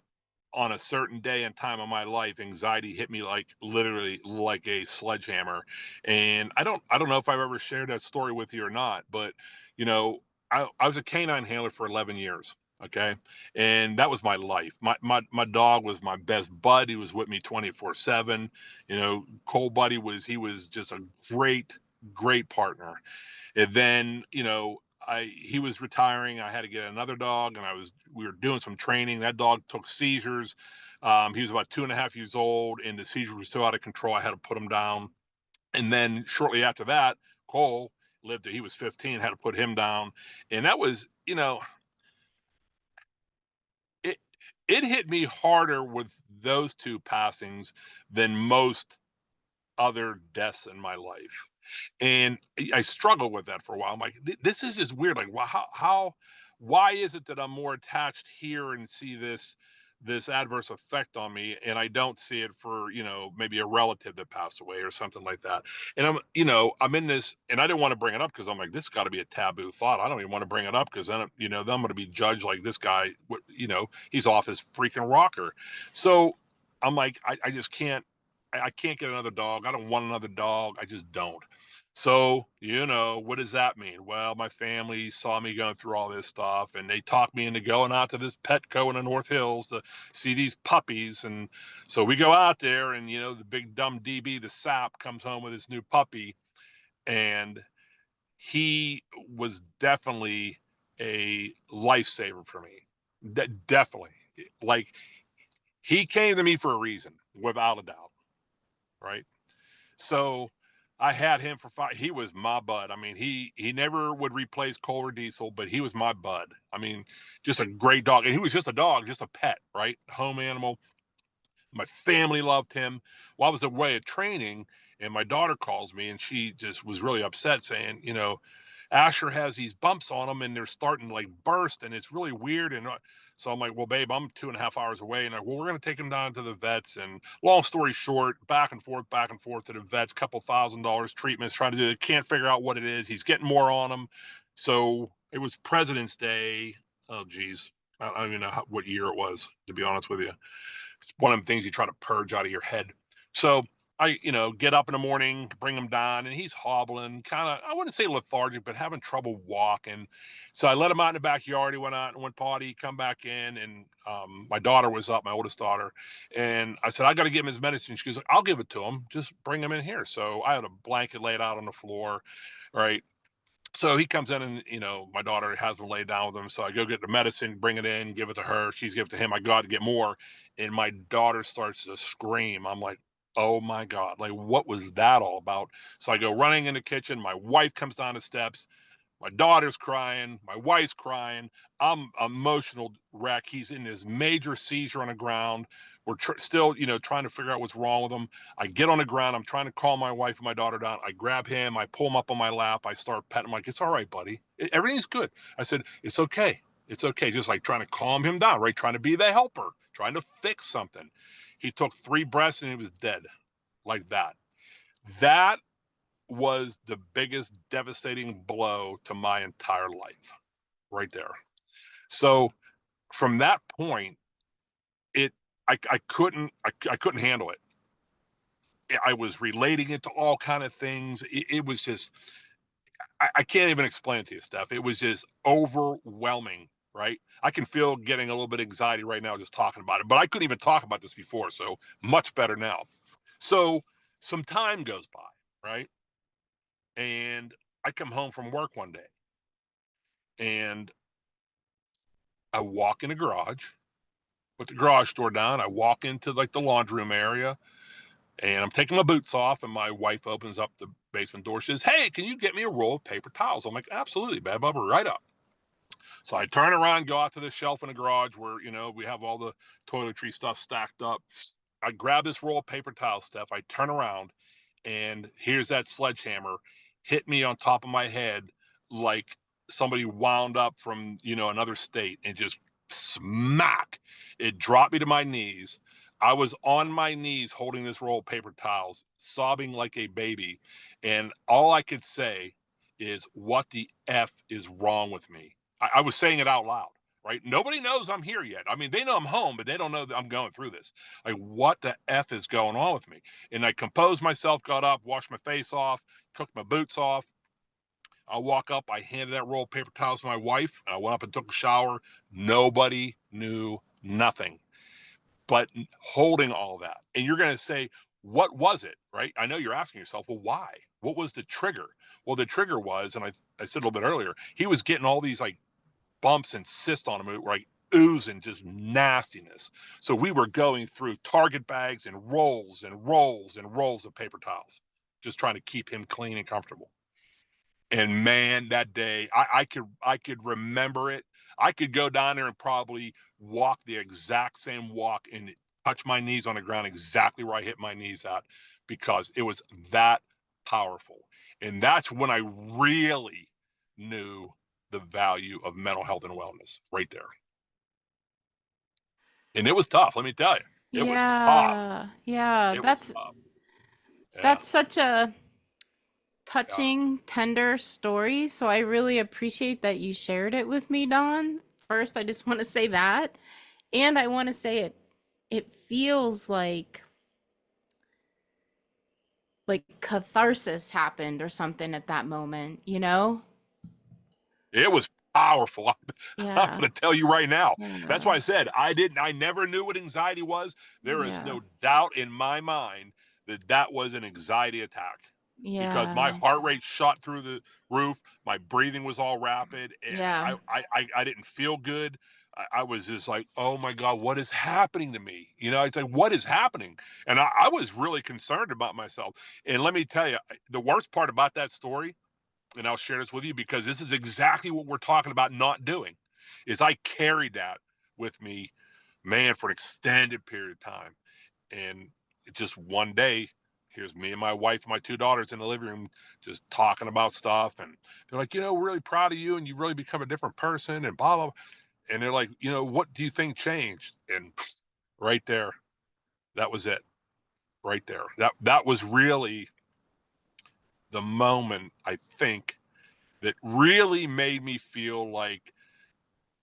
on a certain day and time of my life, anxiety hit me like literally like a sledgehammer. And I don't know if I've ever shared that story with you or not, but you know, I was a canine handler for 11 years. Okay. And that was my life. My dog was my best bud. He was with me 24/7. Cole Buddy he was just a great partner. And then, he was retiring. I had to get another dog, and we were doing some training. That dog took seizures. He was about 2.5 years old, and the seizure was so out of control. I had to put him down. And then shortly after that, Cole lived. He was 15. Had to put him down, and that was, it. It hit me harder with those two passings than most other deaths in my life. And I struggled with that for a while. I'm like, this is just weird. Like, why is it that I'm more attached here and see this adverse effect on me, and I don't see it for maybe a relative that passed away or something like that. And I'm in this, and I didn't want to bring it up because I'm like, this got to be a taboo thought. I don't even want to bring it up because then then I'm going to be judged like this guy. He's off his freaking rocker. So I'm like, I just can't. I can't get another dog. I don't want another dog. I just don't. So, what does that mean? Well, my family saw me going through all this stuff and they talked me into going out to this Petco in the North Hills to see these puppies. And so we go out there and, the big dumb DB, the sap, comes home with his new puppy. And he was definitely a lifesaver for me. Definitely. Like, he came to me for a reason, without a doubt. Right. So I had him for 5. He was my bud. I mean, he never would replace Cole or Diesel, but he was my bud. I mean, just a great dog. And he was just a dog, just a pet, right? Home animal. My family loved him. Well, I was away at training, and my daughter calls me, and she just was really upset, saying, Asher has these bumps on him, and they're starting to like burst, and it's really weird. And so I'm like, well, babe, I'm 2.5 hours away, and well, we're gonna take him down to the vets. And long story short, back and forth to the vets, couple $1,000 treatments, trying to do it, can't figure out what it is. He's getting more on him. So it was President's Day. Oh, geez, I don't even know what year it was, to be honest with you. It's one of the things you try to purge out of your head. So I, get up in the morning, bring him down, and he's hobbling, kind of, I wouldn't say lethargic, but having trouble walking. So I let him out in the backyard. He went out and went potty, come back in, and my daughter was up, my oldest daughter. And I said, I got to give him his medicine. She goes, I'll give it to him. Just bring him in here. So I had a blanket laid out on the floor, right? So he comes in and, my daughter has him laid down with him. So I go get the medicine, bring it in, give it to her. She's give it to him. I go out to get more. And my daughter starts to scream. I'm like, oh my God, like what was that all about? So I go running in the kitchen. My wife comes down the steps. My daughter's crying. My wife's crying. I'm emotional wreck. He's in his major seizure on the ground. We're still, trying to figure out what's wrong with him. I get on the ground. I'm trying to calm my wife and my daughter down. I grab him. I pull him up on my lap. I start petting him like, it's all right, buddy. Everything's good. I said, it's okay. It's okay. Just like trying to calm him down, right? Trying to be the helper, trying to fix something. He took 3 breaths and he was dead like that. That was the biggest devastating blow to my entire life right there. So from that point, I couldn't handle it. I was relating it to all kind of things. It was just, I can't even explain it to you, Steph. It was just overwhelming, right? I can feel getting a little bit of anxiety right now just talking about it, but I couldn't even talk about this before, so much better now. So some time goes by, right? And I come home from work one day and I walk in the garage, put the garage door down. I walk into like the laundry room area and I'm taking my boots off. And my wife opens up the basement door. She says, "Hey, can you get me a roll of paper towels?" I'm like, "Absolutely, bad bubba, right up." So I turn around, go out to the shelf in the garage where, we have all the toiletry stuff stacked up. I grab this roll of paper towel stuff. I turn around and here's that sledgehammer hit me on top of my head like somebody wound up from, another state and just smack. It dropped me to my knees. I was on my knees holding this roll of paper towels, sobbing like a baby. And all I could say is, what the F is wrong with me? I was saying it out loud, right? Nobody knows I'm here yet. I mean, they know I'm home, but they don't know that I'm going through this. Like, what the F is going on with me? And I composed myself, got up, washed my face off, took my boots off. I walk up, I handed that roll of paper towels to my wife, and I went up and took a shower. Nobody knew nothing, but holding all that. And you're going to say, what was it, right? I know you're asking yourself, well, why? What was the trigger? Well, the trigger was, and I said a little bit earlier, he was getting all these like bumps and cysts on him, like oozing just nastiness. So we were going through Target bags and rolls and rolls and rolls of paper towels, just trying to keep him clean and comfortable. And man, that day, I could remember it. I could go down there and probably walk the exact same walk and touch my knees on the ground exactly where I hit my knees at, because it was that powerful. And that's when I really knew the value of mental health and wellness right there. And it was tough, let me tell you. It was tough. Yeah. Yeah, It was tough. Yeah. that's such a Yeah. touching, tender story. So I really appreciate that you shared it with me, Don. First, I just want to say that. And I want to say it feels like catharsis happened or something at that moment, you know? It was powerful. I'm Yeah. going to tell you right now. That's Yeah. why I said I never knew what anxiety was. There is Yeah. no doubt in my mind that that was an anxiety attack, because my Yeah. heart rate shot through the roof. My breathing was all rapid, and Yeah. I didn't feel good. I was just like, oh my God, what is happening to me? It's like, what is happening? And I was really concerned about myself. And let me tell you, the worst part about that story, and I'll share this with you because this is exactly what we're talking about not doing, is I carried that with me, man, for an extended period of time. And just one day, here's me and my wife and my 2 daughters in the living room just talking about stuff. And they're like, we're really proud of you and you really become a different person and blah, blah, blah. And they're like, what do you think changed? And right there, that was it. Right there. That was really the moment, I think, that really made me feel like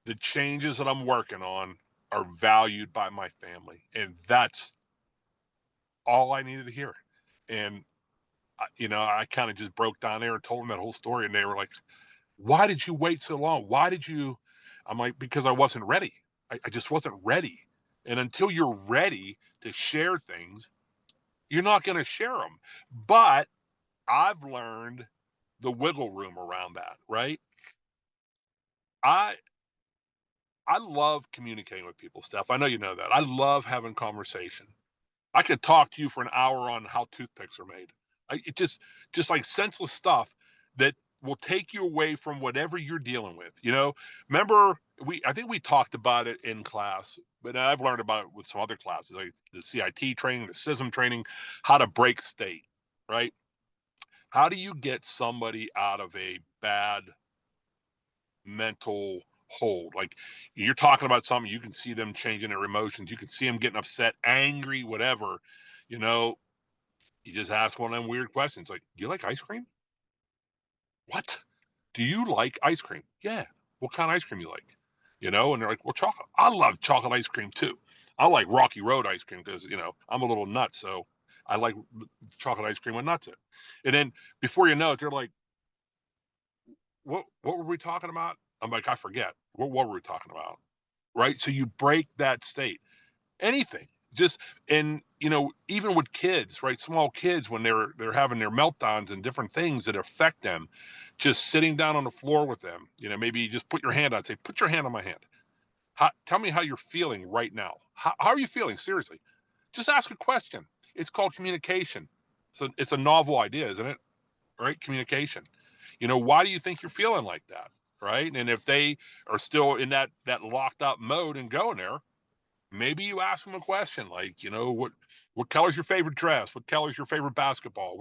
the changes that I'm working on are valued by my family. And that's all I needed to hear. And, I kind of just broke down there and told them that whole story. And they were like, why did you wait so long? Why did you? I'm like, because I wasn't ready. I just wasn't ready. And until you're ready to share things, you're not going to share them. But I've learned the wiggle room around that, right? I I love communicating with people, Steph. I know you know that. I love having conversation. I could talk to you for an hour on how toothpicks are made. It just like senseless stuff that will take you away from whatever you're dealing with. Remember, I think we talked about it in class, but I've learned about it with some other classes, like the CIT training, the SISM training, how to break state, right? How do you get somebody out of a bad mental hold? Like, you're talking about something, you can see them changing their emotions, you can see them getting upset, angry, whatever. You know, you just ask one of them weird questions like, "Do you like ice cream?" "What? Do you like ice cream?" "Yeah." "What kind of ice cream you like?" And they're like, "Well, chocolate." "I love chocolate ice cream too. I like Rocky Road ice cream because, I'm a little nuts, so I like chocolate ice cream with nuts in it." And then before you know it, they're like, "What were we talking about?" I'm like, "I forget. What were we talking about?" Right? So you break that state. Anything. Just and even with kids, right? Small kids, when they're having their meltdowns and different things that affect them, just sitting down on the floor with them, maybe you just put your hand on, say, "Put your hand on my hand. Tell me how you're feeling right now. How are you feeling? Seriously." Just ask a question. It's called communication. So it's a novel idea, isn't it? Right? Communication. Why do you think you're feeling like that? Right? And if they are still in that locked up mode and going there, maybe you ask them a question like, what color's your favorite dress? What color's your favorite basketball?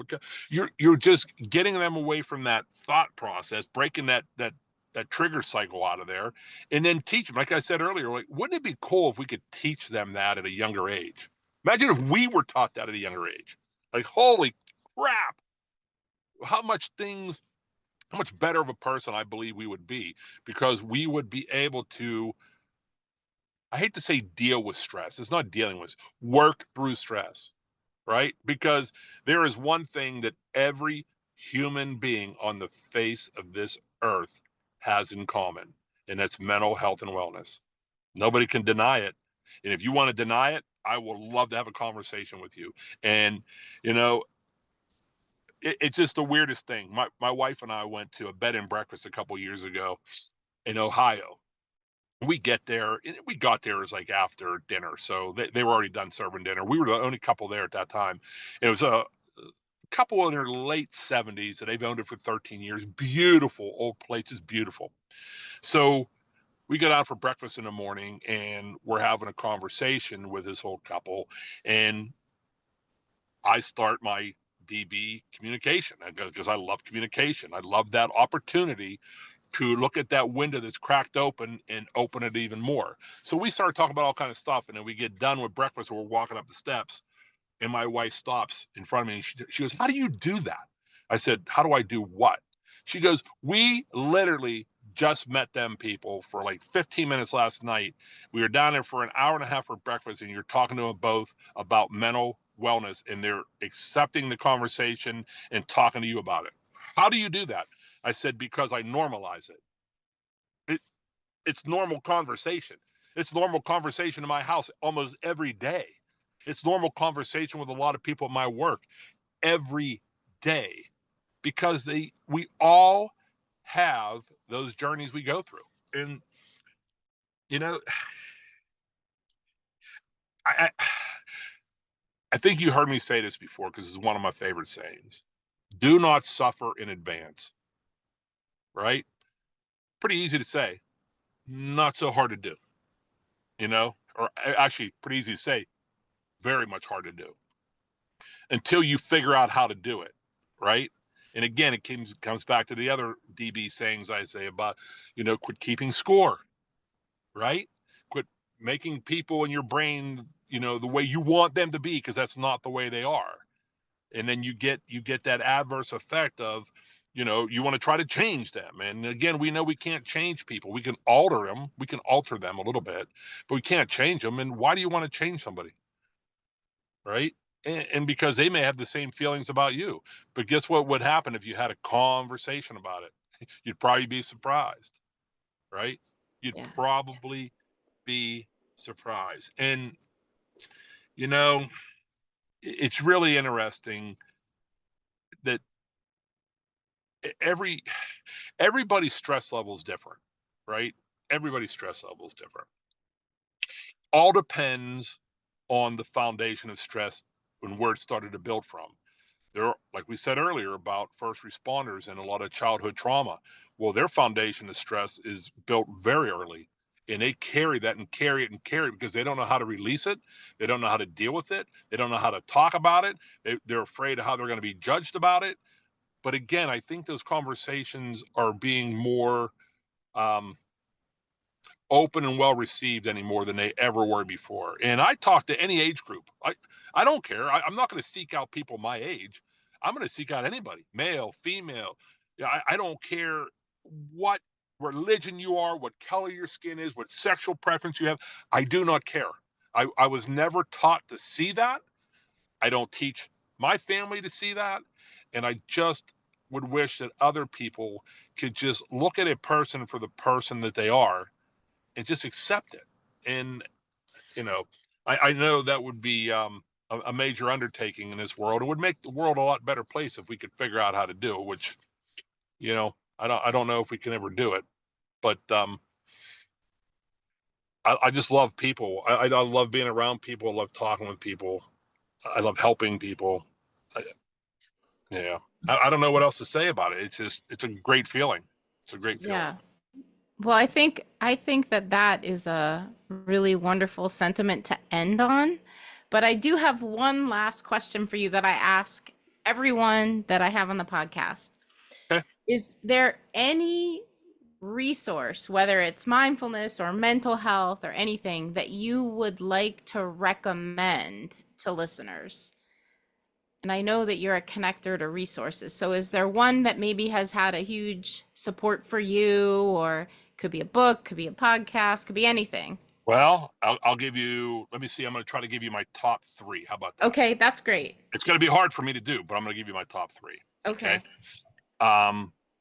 You're just getting them away from that thought process, breaking that trigger cycle out of there, and then teach them. Like I said earlier, like, wouldn't it be cool if we could teach them that at a younger age? Imagine if we were taught that at a younger age. Like, holy crap, how much things, how much better of a person I believe we would be, because we would be able to, I hate to say deal with stress. It's not dealing with, work through stress, right? Because there is one thing that every human being on the face of this earth has in common, and that's mental health and wellness. Nobody can deny it. And if you want to deny it, I would love to have a conversation with you. And, you know, it's just the weirdest thing. My wife and I went to a bed and breakfast a couple years ago in Ohio. We get there, and we got there as like after dinner, so they were already done serving dinner. We were the only couple there at that time. It was a couple in their late 70s, and they've owned it for 13 years. Beautiful old place, is beautiful. So we get out for breakfast in the morning, and we're having a conversation with this old couple, and I start my DB communication because I love communication. I love that opportunity to look at that window that's cracked open and open it even more. So we started talking about all kind of stuff, and then we get done with breakfast, and we're walking up the steps, and my wife stops in front of me, and she goes, "How do you do that?" I said, "How do I do what?" She goes, "We literally just met them people for like 15 minutes last night. We were down there for an hour and a half for breakfast, and you're talking to them both about mental wellness, and they're accepting the conversation and talking to you about it. How do you do that?" I said, "Because I normalize it. it it's normal conversation. It's normal conversation in my house almost every day. It's normal conversation with a lot of people at my work every day, because we all have those journeys we go through." And you know, I I think you heard me say this before because it's one of my favorite sayings. Do not suffer in advance, right? Pretty easy to say, not so hard to do, or actually pretty easy to say, very much hard to do until you figure out how to do it, right? And again, it comes back to the other DB sayings I say about, quit keeping score, right? Quit making people in your brain, the way you want them to be, because that's not the way they are. And then you get that adverse effect of, you want to try to change them. And again, we know we can't change people. We can alter them a little bit, but we can't change them. And why do you want to change somebody, right? And because they may have the same feelings about you. But guess what would happen if you had a conversation about it? You'd probably be surprised, right? You'd Yeah. probably be surprised. And you know, it's really interesting that every everybody's stress level is different, right? Everybody's stress level is different. All depends on the foundation of stress and where it started to build from. They're, like we said earlier, about first responders and a lot of childhood trauma. Well, their foundation of stress is built very early, and they carry that and carry it and carry it because they don't know how to release it. They don't know how to deal with it. They don't know how to talk about it. They're afraid of how they're going to be judged about it. But again, I think those conversations are being more um, open and well received anymore than they ever were before. And I talk to any age group. I don't care. I'm not going to seek out people my age. I'm going to seek out anybody, male, female. Yeah, I don't care what religion you are, what color your skin is, what sexual preference you have. I do not care. I was never taught to see that. I don't teach my family to see that. And I just would wish that other people could just look at a person for the person that they are and just accept it. And, you know, I know that would be a major undertaking in this world. It would make the world a lot better place if we could figure out how to do it, which, I don't know if we can ever do it, but I just love people. I love being around people. I love talking with people. I love helping people. Yeah. I don't know what else to say about it. It's a great feeling. It's a great feeling. Yeah. Well, I think that is a really wonderful sentiment to end on. But I do have one last question for you that I ask everyone that I have on the podcast. Okay. Is there any resource, whether it's mindfulness or mental health or anything, that you would like to recommend to listeners? And I know that you're a connector to resources. So is there one that maybe has had a huge support for you, or could be a book, could be a podcast, could be anything? Well, I'll give you, let me see. I'm going to try to give you my top 3. How about that? Okay, that's great. It's going to be hard for me to do, but I'm going to give you my top 3. Okay.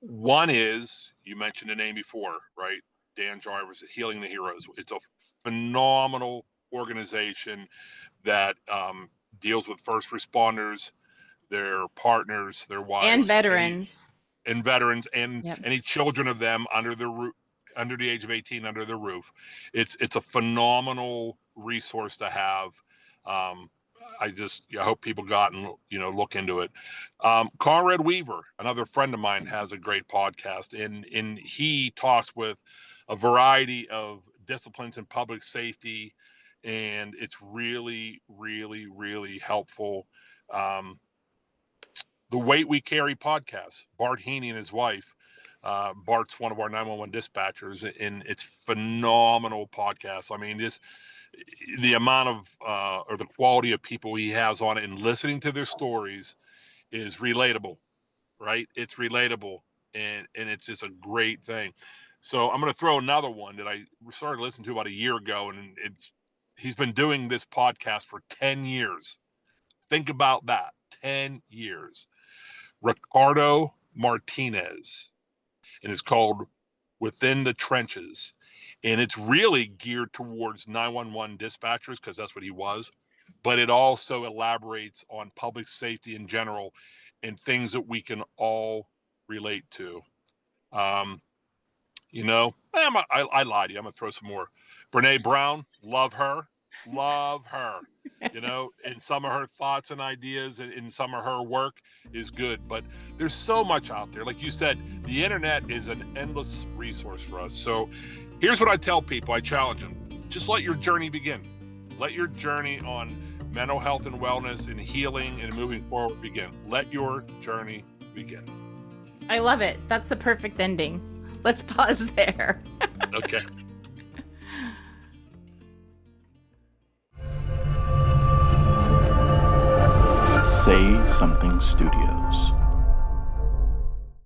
One is, you mentioned the name before, right? Dan Jarvis, Healing the Heroes. It's a phenomenal organization that deals with first responders, their partners, their wives, And veterans. and veterans, and Yep. any children of them under the age of 18 under the roof. It's a phenomenal resource to have. I hope people got and look into it. Conrad Weaver, another friend of mine, has a great podcast, and he talks with a variety of disciplines in public safety, and it's really, really, really helpful. The Weight We Carry podcast, Bart Heaney and his wife. Bart's one of our 911 dispatchers, and it's phenomenal podcast. I mean, the amount of or the quality of people he has on it, and listening to their stories is relatable, right? It's relatable, and it's just a great thing. So I'm going to throw another one that I started listening to about a year ago, and he's been doing this podcast for 10 years. Think about that, 10 years. Ricardo Martinez, and it's called Within the Trenches. And it's really geared towards 911 dispatchers, because that's what he was. But it also elaborates on public safety in general and things that we can all relate to. I lied to you. I'm going to throw some more. Brene Brown, love her. And some of her thoughts and ideas and some of her work is good. But there's so much out there. Like you said, the internet is an endless resource for us. So here's what I tell people. I challenge them. Just let your journey begin. Let your journey on mental health and wellness and healing and moving forward begin. Let your journey begin. I love it. That's the perfect ending. Let's pause there. Okay. Say Something Studios.